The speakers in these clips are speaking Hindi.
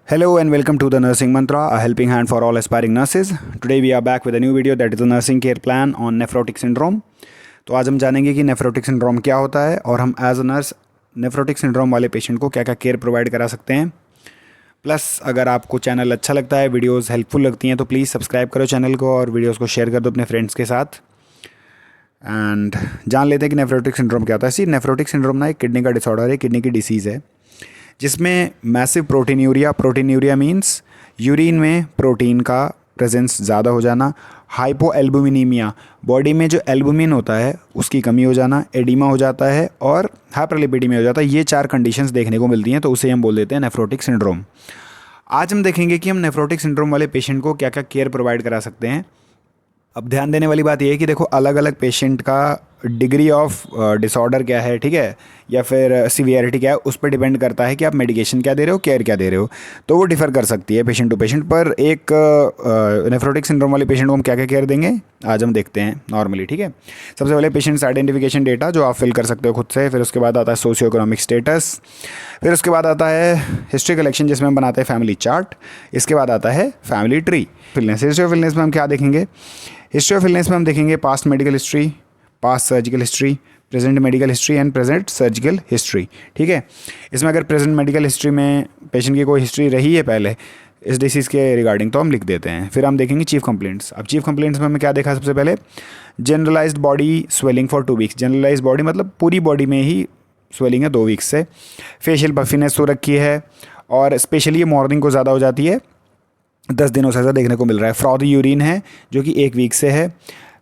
Hello and welcome to the Nursing Mantra, a helping hand for all aspiring nurses. Today we are back with a new video that is a nursing care plan on nephrotic syndrome. तो आज हम जानेंगे कि नेफ्रोटिक सिंड्रोम क्या होता है और हम as a nurse nephrotic syndrome वाले पेशेंट को क्या क्या केयर प्रोवाइड करा सकते हैं। प्लस अगर आपको चैनल अच्छा लगता है, वीडियोस हेल्पफुल लगती हैं तो प्लीज़ सब्सक्राइब करो चैनल को और वीडियोस को शेयर कर दो अपने फ्रेंड्स के साथ। एंड जान लेते हैं कि नेफ्रोटिक सिंड्रोम क्या होता है। नेफ्रोटिक सिंड्रोम ना एक किडनी का डिसऑर्डर है, किडनी की डिसीज़ है जिसमें मैसिव प्रोटीनयूरिया मींस यूरिन में प्रोटीन का प्रेजेंस ज़्यादा हो जाना, हाइपोएल्बुमिनीमिया बॉडी में जो एल्बुमिन होता है उसकी कमी हो जाना, एडिमा हो जाता है और हाइपरलिपिडीमिया हो जाता है। ये चार कंडीशंस देखने को मिलती हैं तो उसे हम बोल देते हैं नेफ्रोटिक सिंड्रोम। आज हम देखेंगे कि हम नेफ्रोटिक सिंड्रोम वाले पेशेंट को क्या क्या केयर प्रोवाइड करा सकते हैं। अब ध्यान देने वाली बात यह है कि देखो अलग अलग पेशेंट का डिग्री ऑफ डिसऑर्डर क्या है, ठीक है, या फिर सीवियरिटी क्या है, उस पर डिपेंड करता है कि आप मेडिकेशन क्या दे रहे हो, केयर क्या दे रहे हो। तो वो डिफ़र कर सकती है पेशेंट टू पेशेंट। पर एक नेफ्रोटिक सिंड्रोम वाले पेशेंट को हम क्या क्या केयर देंगे आज हम देखते हैं नॉर्मली, ठीक है। सबसे पहले पेशेंट्स आइडेंटिफिकेशन डेटा जो आप फिल कर सकते हो खुद से, फिर उसके बाद आता है सोशियो इकोनॉमिक स्टेटस, फिर उसके बाद आता है हिस्ट्री कलेक्शन जिसमें हम बनाते हैं फैमिली चार्ट, इसके बाद आता है फैमिली ट्री। फिलनेस, हिस्ट्री ऑफ इलनेस में हम क्या देखेंगे, हिस्ट्री ऑफ इलनेस में हम देखेंगे past medical history, past surgical history, present medical history and present surgical history, ठीक है। इसमें अगर प्रेजेंट मेडिकल हिस्ट्री में पेशेंट की कोई हिस्ट्री रही है पहले इस डिसीज़ के रिगार्डिंग तो हम लिख देते हैं। फिर हम देखेंगे चीफ कंप्लेंट्स। अब चीफ कंप्लेंट्स में हमें क्या देखा, सबसे पहले generalised body swelling for 2 weeks. Generalised body मतलब पूरी बॉडी में ही स्वेलिंग है 2 वीक्स से। फेशियल पफिनेस हो रखी है और स्पेशली ये मॉर्निंग को ज़्यादा हो जाती है, 10 दिनों से ऐसा देखने को मिल रहा है। फ्रॉदी यूरिन है जो कि 1 वीक से है।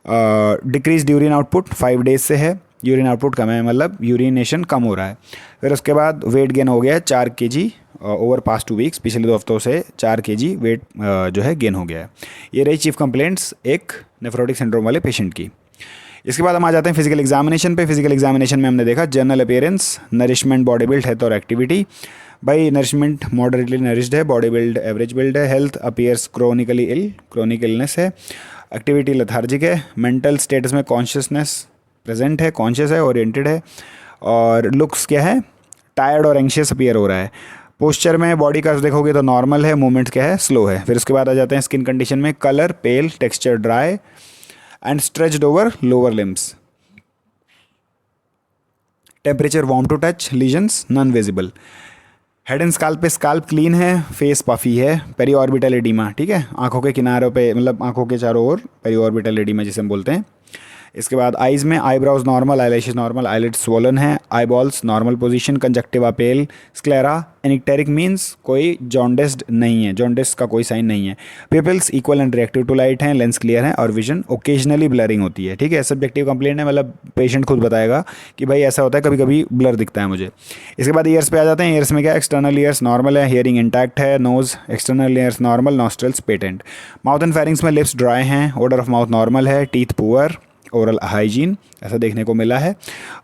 डिक्रीज यूरिन आउटपुट 5 डेज से है। यूरिन आउटपुट कम है मतलब यूरिनेशन कम हो रहा है। फिर उसके बाद वेट गेन हो गया है 4 kg ओवर पास्ट 2 वीक्स। पिछले 2 हफ्तों से 4 kg वेट जो है गेन हो गया है। ये रही चीफ कंप्लेंट्स एक नेफ्रोटिक सिंड्रोम वाले पेशेंट की। इसके बाद हम आ जाते हैं फिजिकल एग्जामिनेशन पे। फिजिकल एग्जामिनेशन में हमने देखा general appearance, nourishment, body build, health और एक्टिविटी। भाई नरिशमेंट मॉडरेटली नरिश्ड है, बॉडी बिल्ड एवरेज बिल्ड है, हेल्थ अपीयर्स क्रोनिकली इल, क्रोनिक इलनेस है, एक्टिविटी लेथार्जिक है, मेंटल स्टेटस में कॉन्शियसनेस प्रेजेंट है, कॉन्शियस है, ओरिएंटेड है, और लुक्स क्या है, टायर्ड और एंशियस अपीयर हो रहा है। पोस्चर में बॉडी का देखोगे तो नॉर्मल है, मूवमेंट क्या है, स्लो है। फिर उसके बाद आ जाते हैं स्किन कंडीशन में, colour pale, texture dry and stretched over lower limbs. Temperature warm to touch, lesions non visible. Head and scalp पे स्काल्प क्लीन है, फेस पफी है, पेरी ऑर्बिटल एडिमा, ठीक है, आंखों के किनारों पे मतलब आंखों के चारों ओर पेरी ऑर्बिटल एडिमा जिसे हम बोलते हैं। इसके बाद आइज़ में eyebrows normal, eyelashes normal, eyelids swollen है, आईबॉल्स नॉर्मल पोजीशन, कंजक्टिवा पेल, स्क्लेरा एनिक्टेरिक मींस कोई जॉन्डिस्ड नहीं है, जॉन्डिस का कोई साइन नहीं है। Pupils equal and reactive to light हैं, लेंस क्लियर है और विजन ओकेजनली ब्लरिंग होती है, ठीक है। सब्जेक्टिव कंप्लेंट है मतलब पेशेंट खुद बताएगा कि भाई ऐसा होता है, कभी कभी ब्लर दिखता है मुझे। इसके बाद ईयर्स पे आ जाते हैं। ईयर्स में क्या, एक्सटर्नल ईयर्स नॉर्मल है, हियरिंग इंटैक्ट है, nose external ears normal, nostrils patent. Mouth and pharynx में लिप्स ड्राई हैं, ओडर ऑफ माउथ नॉर्मल है, टीथ पुअर, ओरल हाइजीन ऐसा देखने को मिला है,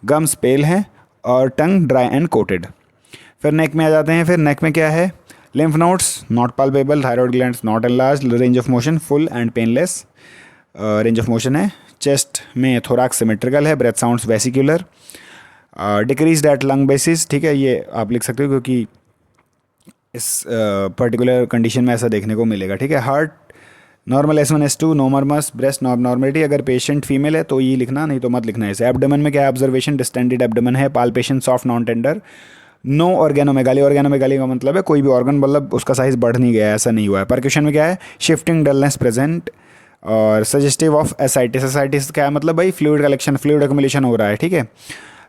गम्स पेल हैं और टंग ड्राई एंड कोटेड। फिर नेक में आ जाते हैं। फिर नेक में क्या है, lymph nodes not palpable, thyroid glands not enlarged, range of motion full and painless range of motion है। चेस्ट में थोराक्स सिमेट्रिकल है, breath sounds vesicular, decreased at lung bases, ठीक है, ये आप लिख सकते हो क्योंकि इस पर्टिकुलर कंडीशन में ऐसा देखने को मिलेगा, ठीक है। Heart normal S1 S2, no murmurs, breast normality. अगर पेशेंट फीमेल है तो ये लिखना, नहीं तो मत लिखना इसे। एब्डोमेन में क्या है, ऑब्जर्वेशन डिस्टेंडेड एब्डोमेन है, palpation soft non tender, no organomegaly. Organomegaly का मतलब है कोई भी ऑर्गन मतलब उसका साइज बढ़ नहीं गया है, ऐसा नहीं हुआ है। परक्यूशन में क्या है, शिफ्टिंग डलनेस प्रेजेंट और सजेस्टिव ऑफ एसाइटिस। एसाइटिस क्या है मतलब भाई फ्लूइड कलेक्शन, फ्लूइड एक्युमुलेशन हो रहा है, ठीक है।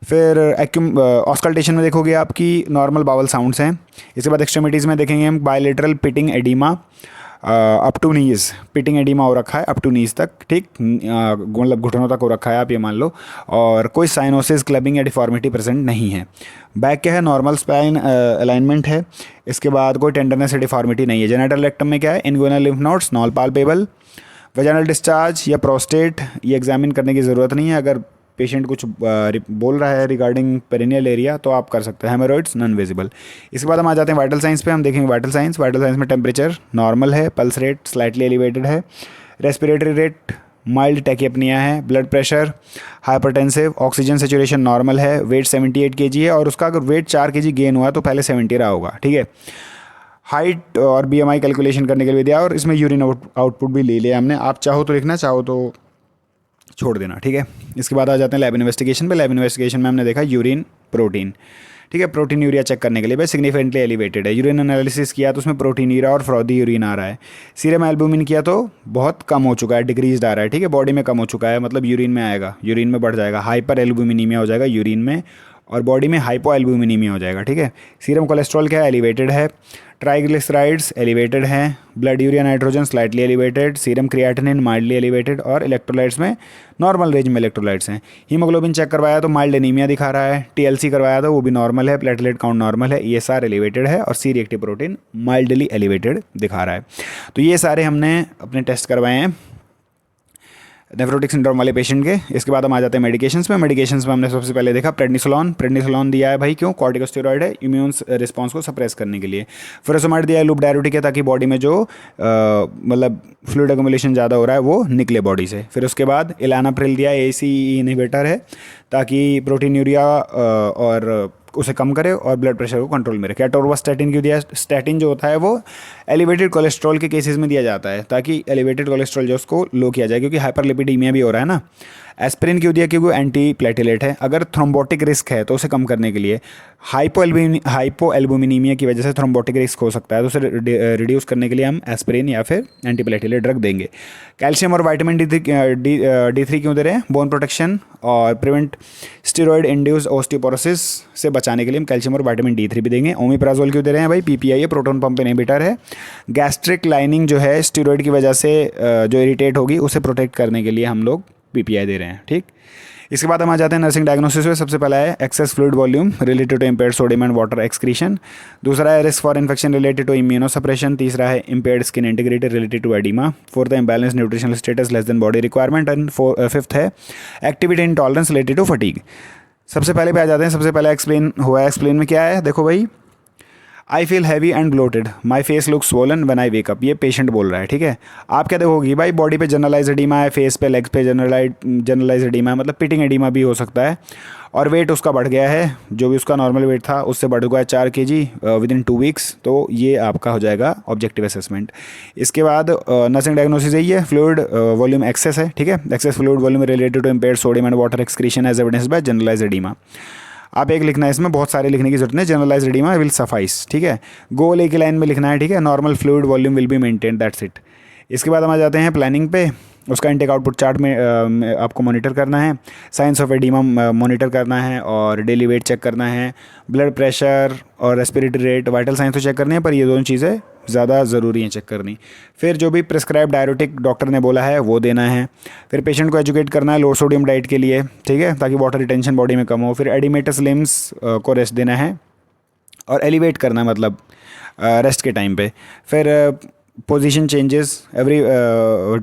फिर ऑस्कल्टेशन में देखोगे आपकी नॉर्मल बावल साउंड्स हैं। इसके बाद एक्सट्रीमिटीज़ में देखेंगे हम bilateral pitting oedema up to knees, pitting oedema हो रखा है अप टू नीज तक, ठीक, मतलब घुटनों तक हो रखा है आप ये मान लो, और कोई साइनोसिस, क्लबिंग या डिफॉर्मिटी प्रेजेंट नहीं है। बैक क्या है, नॉर्मल स्पाइन अलाइनमेंट है। इसके बाद कोई टेंडरनेस या डिफॉर्मिटी नहीं है। जेनिटल रेक्टम में क्या है, inguinal lymph nodes non palpable. Vaginal discharge या प्रोस्टेट ये एग्जामिन करने की ज़रूरत नहीं है। अगर पेशेंट कुछ बोल रहा है रिगार्डिंग पेरिनियल एरिया तो आप कर सकते हैं। Hemorrhoids non visible. इसके बाद हम आ जाते हैं वाइटल साइंस पे। हम देखेंगे वाइटल साइंस। वाइटल साइंस में टेम्परेचर नॉर्मल है, पल्स रेट स्लाइटली एलिवेटेड है, रेस्पिरेटरी रेट माइल्ड टैकिपनिया है, blood pressure hypertensive, oxygen saturation normal है, वेट 78 kg है और उसका अगर वेट 4 kg गेन हुआ तो पहले 70 रहा होगा, ठीक है। हाइट और BMI कैलकुलेशन करने के लिए दिया, और इसमें यूरिन आउटपुट भी ले लिया हमने। आप चाहो तो लिखना, चाहो तो छोड़ देना, ठीक है। इसके बाद आ जाते हैं लैब इन्वेस्टिगेशन पे। लैब इन्वेस्टिगेशन में हमने देखा यूरिन प्रोटीन, ठीक है। प्रोटीन यूरिया चेक करने के लिए भाई सिग्निफिकेंटली एलिवेटेड है। यूरिन एनालिसिस किया तो उसमें प्रोटीन यूरिया और फ्रॉदी यूरिन आ रहा है। सीरम एल्बुमिन किया तो बहुत कम हो चुका है, डिक्रीज आ रहा है, ठीक है। बॉडी में कम हो चुका है, मतलब यूरिन में आएगा, यूरिन में बढ़ जाएगा। हाइपर एल्बुमिनीमिया हो जाएगा यूरिन में, और बॉडी में हाइपो एल्बुमिनीमिया हो जाएगा, ठीक है। सीरम कोलेस्ट्रॉल क्या है, एलिवेटेड है। ट्राइग्लिसराइड्स एलिवेटेड हैं। Blood urea nitrogen slightly elevated. Serum creatinine mildly elevated, और इलेक्ट्रोलाइट्स में नॉर्मल रेंज में इलेक्ट्रोलाइट्स हैं। हीमोग्लोबिन चेक करवाया तो माइल्ड एनीमिया दिखा रहा है। TLC करवाया तो वो भी नॉर्मल है। प्लेटलेट काउंट नॉर्मल है। ESR एलिवेटेड है, और C reactive protein mildly elevated दिखा रहा है। तो ये सारे हमने अपने टेस्ट करवाए हैं नेफ्रोटिक सिंड्रोम वाले पेशेंट के। इसके बाद हम आ जाते हैं मेडिकेशंस में। मेडिकेशंस में हमने सबसे पहले देखा प्रेडनिसोलोन। प्रेडनिसोलोन दिया है भाई, क्यों? कॉर्टिकोस्टेरॉइड है, इम्यून रिस्पांस को सप्रेस करने के लिए। फुरोसमाइड दिया है, लूप डायरेटिक है, ताकि बॉडी में जो मतलब फ्लूइड एक्युमुलेशन ज़्यादा हो रहा है वो निकले बॉडी से। फिर उसके बाद इलानाप्रिल दिया है, ACE इनहिबिटर है, ताकि प्रोटीन यूरिया और उसे कम करे और ब्लड प्रेशर को कंट्रोल में रखे। अटोरवास्टैटिन क्यों दिया? स्टैटिन जो होता है वो एलिवेटेड कोलेस्ट्रॉल के केसेस में दिया जाता है, ताकि एलिवेटेड कोलेस्ट्रॉल जो उसको लो किया जाए, क्योंकि हाइपरलिपिडीमिया भी हो रहा है ना। एस्पिरिन क्यों दिया? क्योंकि वो एंटी प्लेटिलेट है। अगर थ्रोम्बोटिक रिस्क है तो उसे कम करने के लिए, हाइपो एल्बुमिनीमिया की वजह से थ्रोम्बोटिक रिस्क हो सकता है, तो उसे रिड्यूस करने के लिए हम एस्पिरिन या फिर एंटी प्लेटिलेट ड्रग देंगे। कैल्शियम और विटामिन D3 क्यों दे रहे हैं? बोन प्रोटेक्शन और प्रिवेंट स्टेरॉइड इंड्यूस्ड ऑस्टियोपोरोसिस से बचाने के लिए हम कैल्शियम और विटामिन D3 भी देंगे। ओमेप्राजोल क्यों दे रहे हैं भाई? PPI है, प्रोटॉन पंप इनहिबिटर है। गैस्ट्रिक लाइनिंग जो है स्टेरॉइड की वजह से जो इरिटेट होगी उसे प्रोटेक्ट करने के लिए हम लोग PPI दे रहे हैं, ठीक। इसके बाद हम आ जाते हैं नर्सिंग डायग्नोसिस में। सबसे पहला है excess fluid volume related to impaired sodium and water excretion. दूसरा है risk for infection related to immunosuppression. तीसरा है impaired skin integrity related to oedema. Fourth है imbalance nutritional status less than body requirement. And fifth है activity intolerance related to fatigue. सबसे पहले पे आ जाते हैं। सबसे पहले एक्सप्लेन हुआ है। एक्सप्लेन में क्या है देखो भाई, I feel heavy and bloated, my face look swollen when I wake up. ये पेशेंट बोल रहा है, ठीक है। आप क्या देखोगी भाई, बॉडी पे जनरलाइज एडीमा है, फेस पे लेग्स पे जनरलाइज एडीमा है, मतलब पिटिंग एडीमा भी हो सकता है। और वेट उसका बढ़ गया है, जो भी उसका नॉर्मल वेट था उससे बढ़ गया 4 kg विद इन 2 वीक्स। तो ये आपका हो जाएगा ऑब्जेक्टिव असेसमेंट। इसके बाद नर्सिंग डायग्नोसिस यही है, फ्लूइड वॉल्यूम एक्सेस है, ठीक है। Excess fluid volume related to impaired sodium and water excretion as evidence by generalise oedema. आप एक लिखना है, इसमें बहुत सारे लिखने की जरूरत नहीं। जनरलाइज एडीमा विल सफाइस, ठीक है। गोल एक ही लाइन में लिखना है, ठीक है। Normal fluid volume will be maintain, that's it. इसके बाद हम आ जाते हैं प्लानिंग पे। उसका इनटेक आउटपुट चार्ट में आपको मॉनिटर करना है, साइंस ऑफ एडिमा मॉनिटर करना है, और डेली वेट चेक करना है, ब्लड प्रेशर और रेस्पिरेटरी रेट, वाइटल साइंस तो चेक करनी है, पर ये दोनों चीज़ें ज़्यादा ज़रूरी हैं चेक करनी। फिर जो भी प्रिस्क्राइब डायरेटिक डॉक्टर ने बोला है वो देना है। फिर पेशेंट को एजुकेट करना है लो सोडियम डाइट के लिए, ठीक है, ताकि वाटर रिटेंशन बॉडी में कम हो। फिर एडिमेटस लिम्स को रेस्ट देना है और एलिवेट करना है, मतलब रेस्ट के टाइम पे। फिर पोजीशन चेंजेस एवरी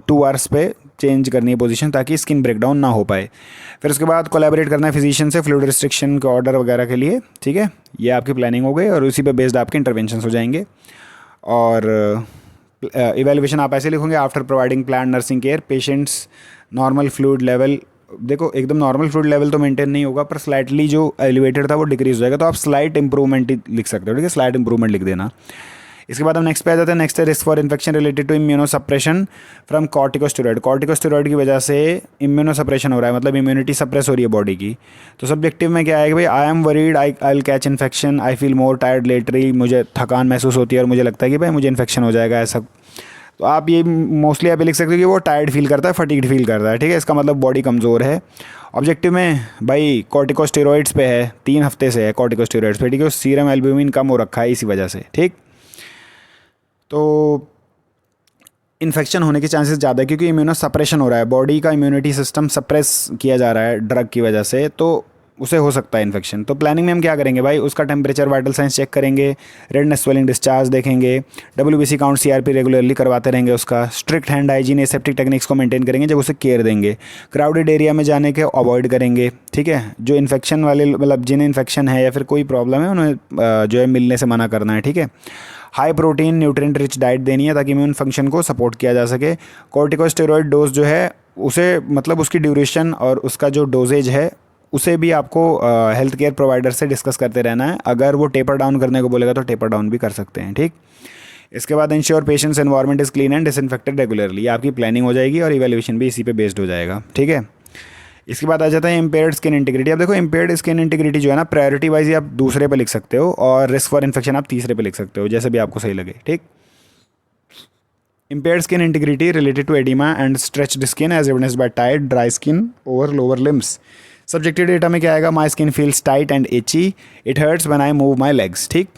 2 आवर्स पे चेंज करनी है पोजीशन, ताकि स्किन ब्रेकडाउन ना हो पाए। फिर उसके बाद कोलैबोरेट करना है फिजिशियन से फ्लूइड रिस्ट्रिक्शन के ऑर्डर वगैरह के लिए, ठीक है। ये आपकी प्लानिंग हो गई, और उसी पे बेस्ड आपके इंटरवेंशंस हो जाएंगे। और इवेल्युएशन आप ऐसे लिखोगे, after providing plan nursing care patients normal fluid level. देखो एकदम नॉर्मल फ्लूइड लेवल तो मेंटेन नहीं होगा, पर स्लाइटली जो एलिवेटेड था वो डिक्रीज हो जाएगा, तो आप स्लाइट इंप्रूवमेंट ही लिख सकते हो, ठीक है। स्लाइट इंप्रूवमेंट लिख देना। इसके बाद हम नेक्स्ट पे आ जाते हैं। नेक्स्ट है risk for infection related to immunosuppression from corticosteroid. Corticosteroid की वजह से इम्यूनोसप्रेशन हो रहा है, मतलब इम्यूनिटी सप्रेस हो रही है बॉडी की। तो सब्जेक्टिव में क्या है कि भाई I am worried, I will catch infection, I feel more tired lately, मुझे थकान महसूस होती है और मुझे लगता है कि भाई मुझे इन्फेक्शन हो जाएगा ऐसा। तो आप ये मोस्टली आप लिख सकते हो कि वो टायर्ड फील करता है, फटीग्ड फील करता है, ठीक है। इसका मतलब बॉडी कमज़ोर है। ऑब्जेक्टिव में भाई कॉर्टिकोस्टेरॉइड्स पे है, 3 हफ्ते से है कॉर्टिकोस्टेरॉइड्स पे, ठीक है। सीरम एल्ब्यूमिन कम हो रखा है इसी वजह से, ठीक। तो इन्फेक्शन होने के चांसेस ज़्यादा है, क्योंकि इम्यूनो सप्रेशन हो रहा है, बॉडी का इम्यूनिटी सिस्टम सप्रेस किया जा रहा है ड्रग की वजह से, तो उसे हो सकता है इन्फेक्शन। तो प्लानिंग में हम क्या करेंगे भाई, उसका टेम्परेचर वाइटल साइंस चेक करेंगे, रेडनेस स्वेलिंग डिस्चार्ज देखेंगे, WBC काउंट CRP रेगुलरली करवाते रहेंगे उसका, strict hand hygiene aseptic techniques को मेंटेन करेंगे जब उसे केयर देंगे, क्राउडेड एरिया में जाने के अवॉइड करेंगे, ठीक है। जो इन्फेक्शन वाले मतलब जिन्हें इन्फेक्शन है या फिर कोई प्रॉब्लम है उन्हें जो है मिलने से मना करना है, ठीक है। High protein nutrient rich diet देनी है ताकि इम्यून फंक्शन को सपोर्ट किया जा सके। कॉर्टिकोस्टेरॉइड डोज जो है उसे मतलब उसकी ड्यूरेशन और उसका जो डोजेज है उसे भी आपको हेल्थ केयर प्रोवाइडर से डिस्कस करते रहना है। अगर वो टेपर डाउन करने को बोलेगा तो टेपर डाउन भी कर सकते हैं, ठीक। इसके बाद ensure patients environment is clean and disinfected regularly, आपकी प्लानिंग हो जाएगी और इवैल्यूएशन भी इसी पे बेस्ड हो जाएगा, ठीक है। इसके बाद आ जाता है इम्पेयर्ड स्किन इंटीग्रिटी। अब देखो इम्पेयर्ड स्किन इंटीग्रिटी जो है ना, प्रायोरिटी वाइज ही आप दूसरे पे लिख सकते हो और रिस्क फॉर इन्फेक्शन आप तीसरे पे लिख सकते हो, जैसे भी आपको सही लगे, ठीक। Impaired skin integrity related to edema and stretched skin as evidenced by tight, dry skin over lower limbs. Subjective data में क्या आएगा? My skin feels tight and itchy. It hurts when I move my legs. ठीक,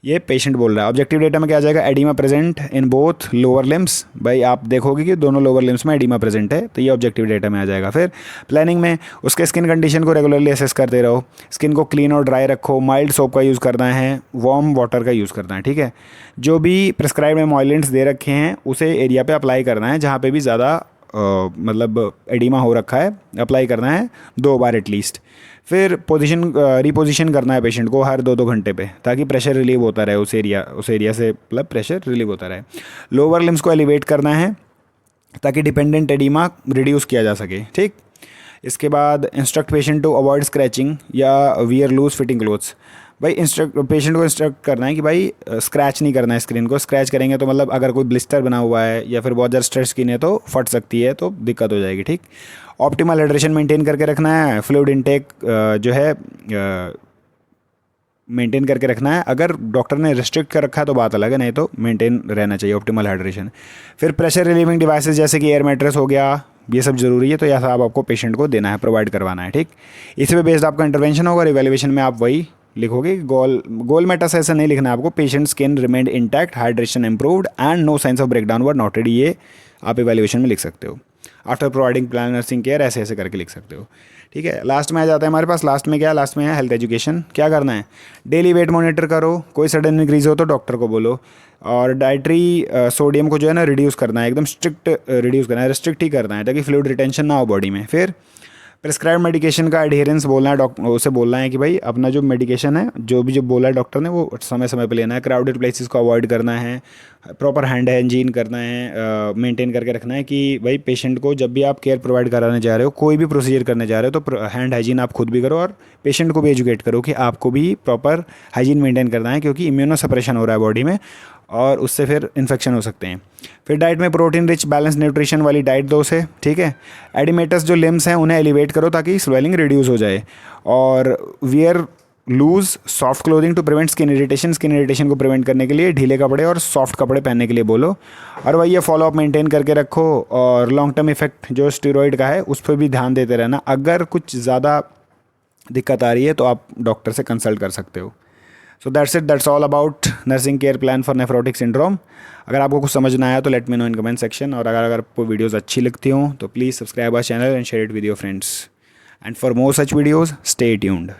ये पेशेंट बोल रहा है। ऑब्जेक्टिव डेटा में क्या आ जाएगा? Oedema present in both lower limbs. भाई आप देखोगे कि दोनों लोअर लिम्स में एडिमा प्रेजेंट है, तो ये ऑब्जेक्टिव डेटा में आ जाएगा। फिर प्लानिंग में उसके स्किन कंडीशन को रेगुलरली असेस करते रहो, स्किन को क्लीन और ड्राई रखो, माइल्ड सोप का यूज़ करना है, वार्म वाटर का यूज़ करना है, ठीक है। जो भी प्रिस्क्राइब एमोलिएंट्स दे रखे हैं उसे एरिया पे अप्लाई करना है जहाँ पे भी ज़्यादा मतलब एडिमा हो रखा है, अप्लाई करना है 2 बार एटलीस्ट। फिर रिपोजिशन करना है पेशेंट को हर 2-2 घंटे पे, ताकि प्रेशर रिलीव होता रहे उस एरिया से, मतलब प्रेशर रिलीव होता रहे। लोअर लिम्स को एलिवेट करना है ताकि डिपेंडेंट एडिमा रिड्यूस किया जा सके, ठीक। इसके बाद instruct patient to avoid scratching या वियर लूज फिटिंग क्लोथ्स। भाई पेशेंट को इंस्ट्रक्ट करना है कि भाई स्क्रैच नहीं करना है स्क्रीन को। स्क्रैच करेंगे तो मतलब अगर कोई ब्लिस्टर बना हुआ है या फिर बहुत ज़्यादा स्ट्रेच स्किन है तो फट सकती है, तो दिक्कत हो जाएगी, ठीक। ऑप्टिमल हाइड्रेशन मेंटेन करके रखना है। फ्लूइड इनटेक जो है मेंटेन करके रखना है। अगर डॉक्टर ने रिस्ट्रिक्ट कर रखा है तो बात अलग है, नहीं तो मेंटेन रहना चाहिए ऑप्टिमल हाइड्रेशन। फिर प्रेशर रिलीविंग डिवाइसेस जैसे कि एयर मैट्रेस हो गया, ये सब ज़रूरी है, तो यह सब आपको पेशेंट को देना है, प्रोवाइड करवाना है, ठीक। इसी पे बेस्ड आपका इंटरवेंशन होगा और इवैल्यूएशन में आप वही लिखोगे। गोल मेटास ऐसा नहीं लिखना है आपको, patient skin remained intact, hydration improved and no signs of breakdown were noted, ये आप इवैल्यूएशन में लिख सकते हो। After providing plan nursing care ऐसे ऐसे करके लिख सकते हो, ठीक है। लास्ट में आ जाता है हमारे पास, लास्ट में क्या है? लास्ट में है हेल्थ एजुकेशन। क्या करना है? डेली वेट मॉनिटर करो, कोई सडन इंक्रीज हो तो डॉक्टर को बोलो, और डाइटरी सोडियम को जो है ना रिड्यूस करना है, एकदम स्ट्रिक्ट रिड्यूस करना है, रिस्ट्रिक्ट ही करना है ताकि फ्लूइड रिटेंशन ना हो बॉडी में। फिर प्रिस्क्राइब मेडिकेशन का एडहेरेंस बोलना है, उसे बोलना है कि भाई अपना जो मेडिकेशन है जो बोला है डॉक्टर ने वो समय समय पे लेना है। क्राउडेड प्लेसेस को अवॉइड करना है, प्रॉपर हैंड हाइजीन करना है, मेंटेन करके रखना है कि भाई पेशेंट को जब भी आप केयर प्रोवाइड कराने जा रहे हो, कोई भी प्रोसीजर करने जा रहे हो, तो हैंड हाइजीन आप खुद भी करो और पेशेंट को भी एजुकेट करो कि आपको भी प्रॉपर हाइजीन मेंटेन करना है, क्योंकि इम्यूनो सप्रेशन हो रहा है बॉडी में और उससे फिर इन्फेक्शन हो सकते हैं। फिर डाइट में प्रोटीन रिच बैलेंस न्यूट्रिशन वाली डाइट दो उसे, ठीक है। एडिमेटस जो लिम्स हैं उन्हें एलिवेट करो ताकि स्वेलिंग रिड्यूस हो जाए, और wear loose soft clothing to prevent skin irritation को प्रिवेंट करने के लिए ढीले कपड़े और सॉफ्ट कपड़े पहनने के लिए बोलो। और वही ये फॉलोअप मेंटेन करके रखो, और लॉन्ग टर्म इफेक्ट जो स्टेरॉइड का है उस पर भी ध्यान देते रहना। अगर कुछ ज़्यादा दिक्कत आ रही है तो आप डॉक्टर से कंसल्ट कर सकते हो। So that's all about nursing care plan for nephrotic syndrome. अगर आपको कुछ समझ ना आया तो let me know in comment section, और अगर आपको वीडियोज़ अच्छी लगती हों तो please subscribe our channel and share it with your friends, and for more such videos stay tuned.